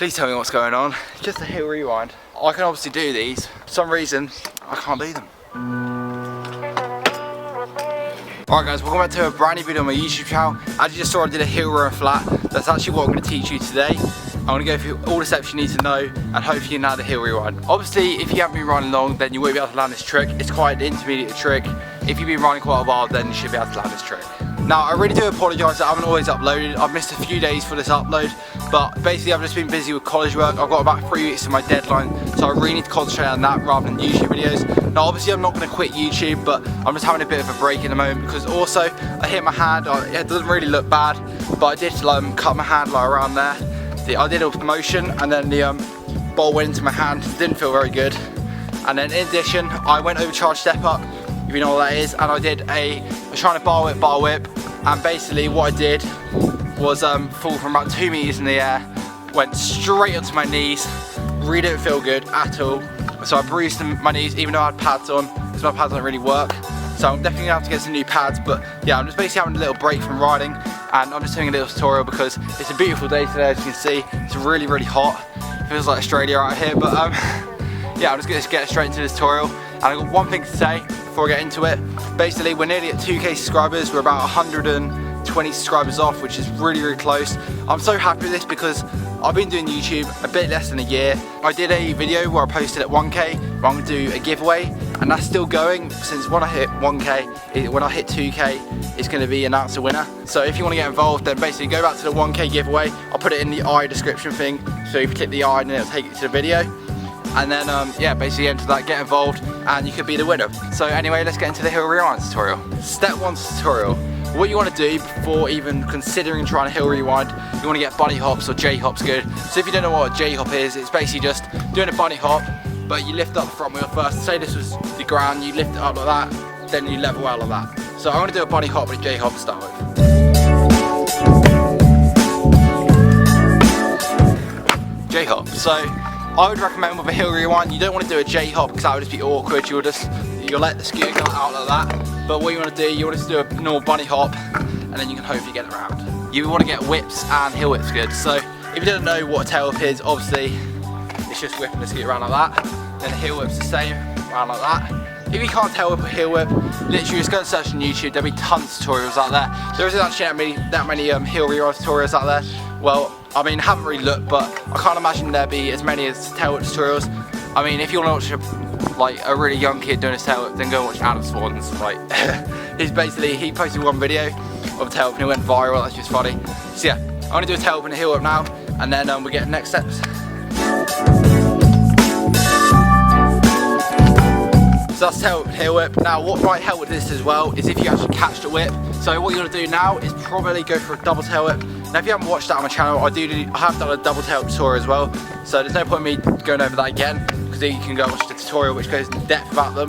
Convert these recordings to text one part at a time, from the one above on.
Please tell me what's going on. Just a heel rewind. I can obviously do these. For some reason, I can't do them. Alright guys, welcome back to a brand new video on my YouTube channel. As you just saw, I did a heel row flat. That's actually what I'm going to teach you today. I'm going to go through all the steps you need to know and hopefully you know the heel rewind. Obviously, if you haven't been running long, then you won't be able to land this trick. It's quite an intermediate trick. If you've been running quite a while, then you should be able to land this trick. Now, I really do apologise that I haven't always uploaded. I've missed a few days for this upload, but basically I've just been busy with college work. I've got about 3 weeks to my deadline, so I really need to concentrate on that rather than YouTube videos. Now, obviously I'm not going to quit YouTube, but I'm just having a bit of a break in the moment because also I hit my hand. It doesn't really look bad, but I did cut my hand around there. I did a motion and then the ball went into my hand. Didn't feel very good. And then in addition, I went overcharge step up, if you know what that is, and I was trying to bar whip, and basically what I did was fall from about 2 meters in the air, went straight onto my knees. Really didn't feel good at all. So I bruised my knees even though I had pads on, because my pads don't really work. So I'm definitely gonna have to get some new pads, but yeah, I'm just basically having a little break from riding, and I'm just doing a little tutorial because it's a beautiful day today, as you can see. It's really, really hot. It feels like Australia out here, but yeah, I'm just gonna get straight into this tutorial. And I've got one thing to say before I get into it. Basically, we're nearly at 2K subscribers. We're about 120 subscribers off, which is really, really close. I'm so happy with this because I've been doing YouTube a bit less than a year. I did a video where I posted at 1K, where I'm gonna do a giveaway, and that's still going since when I hit 1K, when I hit 2K, it's gonna be announced a winner. So if you wanna get involved, then basically go back to the 1K giveaway. I'll put it in the I description thing. So if you click the I, and then it'll take you to the video. And then, yeah, basically enter that, get involved, and you could be the winner. So anyway, let's get into the heel rewind tutorial. Step 1 tutorial. What you want to do before even considering trying a heel rewind, you want to get bunny hops or J hops good. So if you don't know what a J hop is, it's basically just doing a bunny hop, but you lift up the front wheel first. Say this was the ground, you lift it up like that, then you level out like that. So I'm going to do a bunny hop with a J hop to start with. J hop. So I would recommend with a heel rewind, you don't want to do a J hop because that would just be awkward. You'll let the scooter go out like that. But what you want to do, you want to do a normal bunny hop, and then you can hopefully get it around. You want to get whips and heel whips good. So if you don't know what a tail whip is, obviously it's just whipping the scooter around like that. Then a heel whip's the same, around like that. If you can't tail whip or heel whip, literally just go and search on YouTube. There'll be tons of tutorials out there. There isn't actually that many heel rewind tutorials out there. Well, I mean, I haven't really looked, but I can't imagine there'd be as many as tail whip tutorials. I mean, if you want to watch a really young kid doing a tail whip, then go and watch Adam Swan's. Like, he posted one video of a tail whip and it went viral. That's just funny. So yeah, I'm gonna do a tail whip and a heel whip now, and then we get the next steps. So that's tail whip and heel whip. Now, what might help with this as well is if you actually catch the whip. So what you're gonna do now is probably go for a double tail whip. Now, if you haven't watched that on my channel, I have done a double tail tutorial as well. So there's no point in me going over that again, because you can go watch the tutorial which goes in depth about them.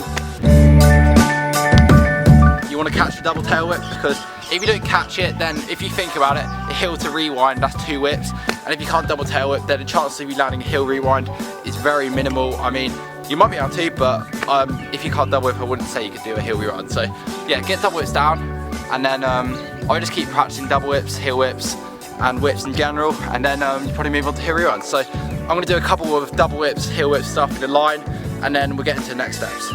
You want to catch the double tail whip, because if you don't catch it, then if you think about it, a heel to rewind, that's 2 whips. And if you can't double tail whip, then the chance of you landing a heel rewind is very minimal. I mean, you might be able to, but if you can't double whip, I wouldn't say you could do a heel rewind. So yeah, get double whips down, and then I just keep practicing double whips, heel whips, and whips in general, and then you probably move on to heel rewind. So I'm going to do a couple of double whips, heel whip stuff in the line, and then we'll get into the next steps.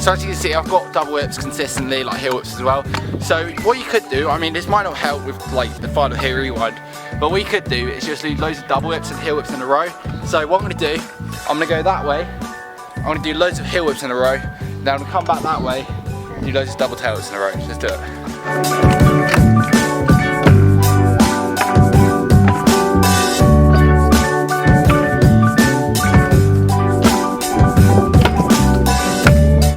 So as you can see, I've got double whips consistently, like heel whips as well. So what you could do, I mean, this might not help with like the final heel rewind, but what you could do is just do loads of double whips and heel whips in a row. So what I'm going to do, I'm going to go that way. I'm going to do loads of heel whips in a row. Then I'm going to come back that way, do loads of double tail whips in a row. Let's do it.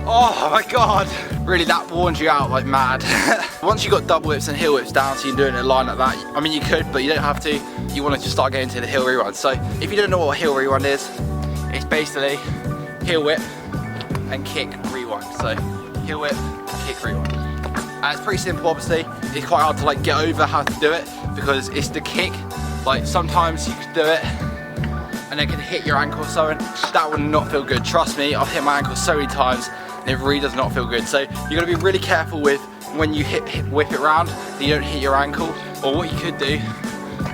Oh my god! Really, that warns you out like mad. Once you've got double whips and heel whips down, so you can do it in a line like that. I mean, you could, but you don't have to. You want to just start getting to the heel rewind. So if you don't know what a heel rewind is, it's basically heel whip and kick rewind. So heel whip, kick rewind. And it's pretty simple, obviously. It's quite hard to like get over how to do it because it's the kick. Like sometimes you can do it and then can hit your ankle or something, that would not feel good. Trust me, I've hit my ankle so many times and it really does not feel good. So you got to be really careful with when you whip it around that you don't hit your ankle. Or what you could do,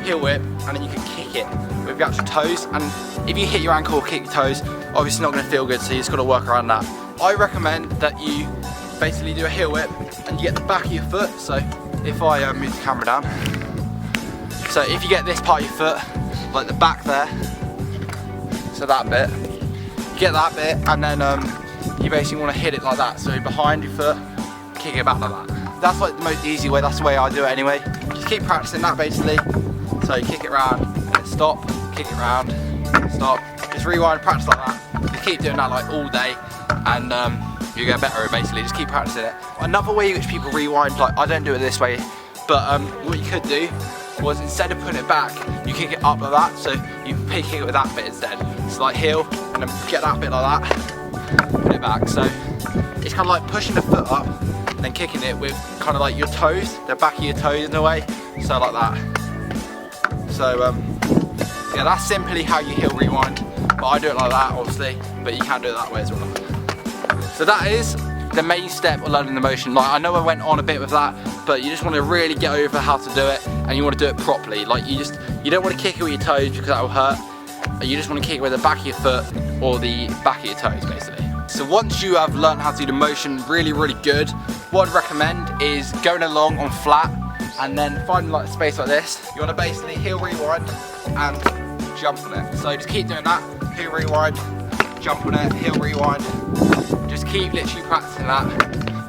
heel whip, and then you can kick it with your actual toes. And if you hit your ankle or kick your toes, obviously it's not going to feel good, so you just got to work around that. I recommend that you basically do a heel whip and you get the back of your foot. So if I move the camera down, so if you get this part of your foot, like the back there, so that bit, you get that bit, and then you basically want to hit it like that. So behind your foot, kick it back like that. That's like the most easy way, that's the way I do it anyway. Just keep practicing that basically. So you kick it around, and then stop, kick it around, stop. Just rewind, practice like that. Just keep doing that like all day, and you get better at it basically. Just keep practicing it. Another way which people rewind, like I don't do it this way, but what you could do was instead of putting it back, you kick it up like that. So you kick it with that bit instead. So like heel, and then get that bit like that, put it back. So it's kind of like pushing the foot up, and then kicking it with kind of like your toes, the back of your toes in a way. So like that. So yeah, that's simply how you heel rewind. But I do it like that, obviously, but you can do it that way as well. So that is the main step of learning the motion. Like I know I went on a bit with that, but you just want to really get over how to do it, and you want to do it properly. Like you don't want to kick it with your toes because that will hurt. You just want to kick it with the back of your foot or the back of your toes, basically. So once you have learned how to do the motion really good, what I'd recommend is going along on flat and then finding like a space like this. You want to basically heel rewind and jump on it. So just keep doing that, heel rewind, jump on it, heel rewind. Just keep literally practicing that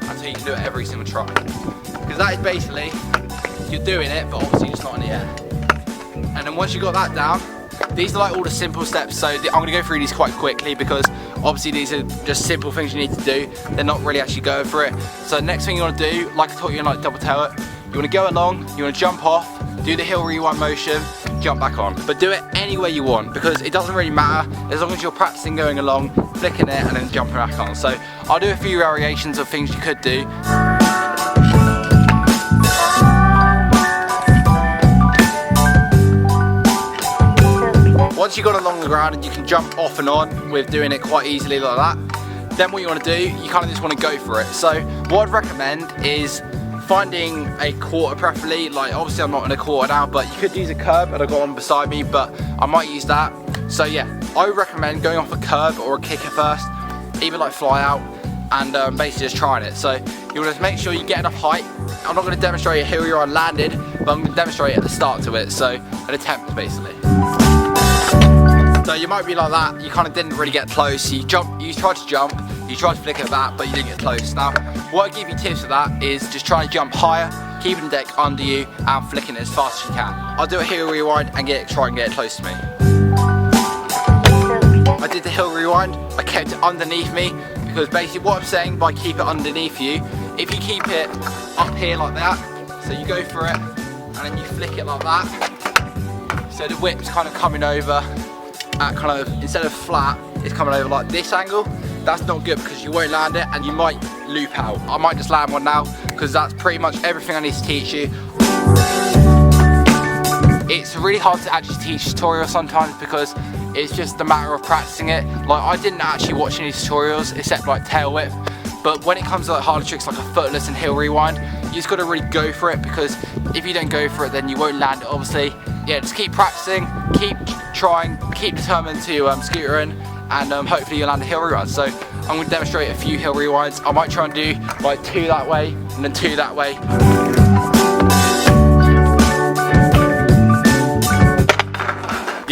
until you can do it every single try. Because that is basically, you're doing it, but obviously just not in the air. And then once you got that down, these are like all the simple steps. So I'm going to go through these quite quickly because obviously these are just simple things you need to do. They're not really actually going for it. So next thing you want to do, like I taught you in like double tail it, you want to go along, you want to jump off, do the heel rewind motion, jump back on. But do it any way you want because it doesn't really matter as long as you're practicing going along, flicking it and then jumping back on. So I'll do a few variations of things you could do. Once you've got along the ground and you can jump off and on with doing it quite easily like that, then what you want to do, you kind of just want to go for it. So what I'd recommend is finding a quarter preferably. Like obviously I'm not in a quarter now, but you could use a curb, and I've got one beside me, but I might use that. So yeah, I would recommend going off a curb or a kicker first, even like fly out, and basically just trying it. So you want to make sure you get enough height. I'm not going to demonstrate here you're on landed, but I'm going to demonstrate at the start to it. So an attempt basically. So you might be like that, you kind of didn't really get close, you tried to jump, you tried to flick it back, but you didn't get close. Now, what I give you tips for that is just try to jump higher, keeping the deck under you, and flicking it as fast as you can. I'll do a heel rewind and try and get it close to me. I did the heel rewind, I kept it underneath me, because basically what I'm saying by keep it underneath you, if you keep it up here like that, so you go for it, and then you flick it like that, so the whip's kind of coming over, at kind of, instead of flat, it's coming over like this angle. That's not good because you won't land it and you might loop out. I might just land one now because that's pretty much everything I need to teach you. It's really hard to actually teach tutorials sometimes because it's just a matter of practicing it. Like I didn't actually watch any tutorials except like tail whip, but when it comes to like harder tricks like a footless and heel rewind, you just got to really go for it because if you don't go for it then you won't land it obviously. Yeah, just keep practicing, keep trying, keep determined to scooter in, and hopefully you'll land a heel rewind. So I'm going to demonstrate a few heel rewinds. I might try and do like 2 that way and then 2 that way.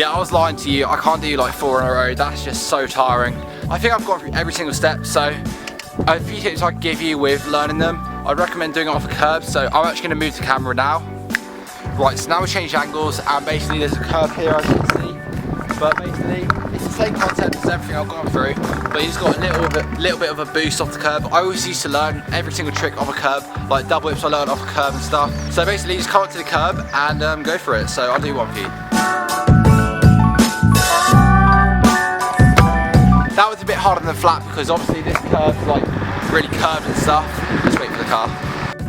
Yeah, I was lying to you, I can't do like 4 in a row, that's just so tiring. I think I've gone through every single step, so a few tips I can give you with learning them. I'd recommend doing it off a curb, so I'm actually going to move the camera now. Right, so now we change angles, and basically there's a curve here as you can see, but basically it's the same concept as everything I've gone through, but you just got a little bit of a boost off the curb. I always used to learn every single trick off a curb, like double whips I learned off a curb and stuff. So basically just come up to the curb and go for it, so I'll do one for you. That was a bit harder than flat because obviously this curve's like really curved and stuff. Let's wait for the car.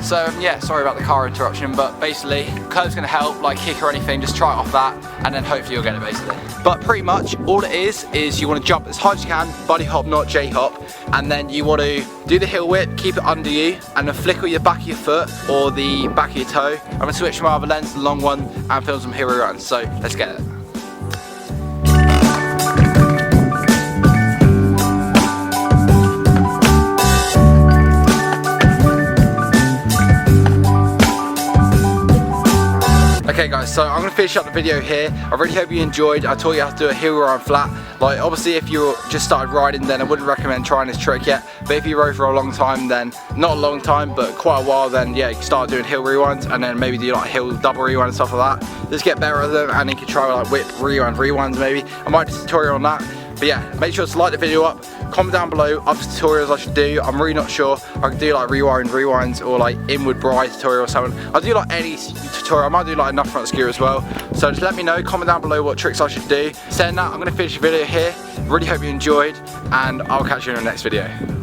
So yeah, sorry about the car interruption, but basically curve's gonna help, like kick or anything, just try it off that and then hopefully you'll get it basically. But pretty much all it is you want to jump as high as you can, bunny hop, not J hop, and then you want to do the heel whip, keep it under you, and then flickle your back of your foot or the back of your toe. I'm gonna switch my other lens to the long one and film some heel runs, so let's get it. Okay guys, so I'm going to finish up the video here. I really hope you enjoyed. I taught you how to do a heel run flat. Like obviously if you just started riding, then I wouldn't recommend trying this trick yet. But if you rode for a long time, then not a long time but quite a while, then yeah, you can start doing heel rewinds and then maybe do like heel double rewind and stuff like that. Just get better at them and then you can try like whip rewinds maybe. I might do a tutorial on that. But yeah, make sure to like the video up, comment down below other tutorials I should do. I'm really not sure. I could do like rewinds or like inward bride tutorial or something. I'll do like any tutorial. I might do like enough front skewer as well. So just let me know, comment down below what tricks I should do. Saying that, I'm going to finish the video here. Really hope you enjoyed and I'll catch you in the next video.